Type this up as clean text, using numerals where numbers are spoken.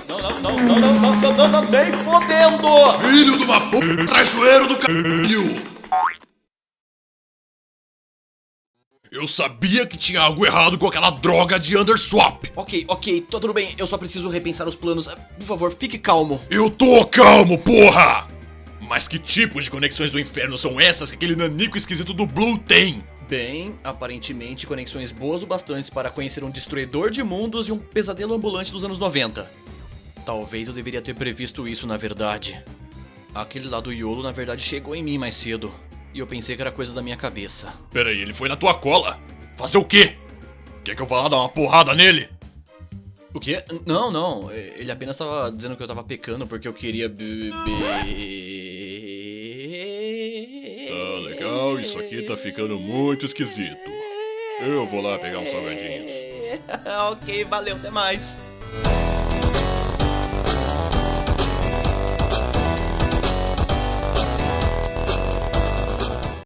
Não, nem fodendo! Filho de uma puta, traiçoeiro do caralho! Eu sabia que tinha algo errado com aquela droga de Underswap. Ok, tá tudo bem, eu só preciso repensar os planos. Por favor, fique calmo. Eu tô calmo, porra! Mas que tipos de conexões do inferno são essas que aquele nanico esquisito do Blue tem? Bem, aparentemente conexões boas o bastante para conhecer um destruidor de mundos e um pesadelo ambulante dos anos 90. Talvez eu deveria ter previsto isso, na verdade. Aquele lá do Iolo, na verdade, chegou em mim mais cedo. E eu pensei que era coisa da minha cabeça. Peraí, ele foi na tua cola? Fazer o quê? Quer que eu vá lá dar uma porrada nele? O quê? Não. Ele apenas tava dizendo que eu tava pecando porque eu queria beber. Tá legal, isso aqui tá ficando muito esquisito. Eu vou lá pegar uns salgadinhos. Ok, valeu, até mais.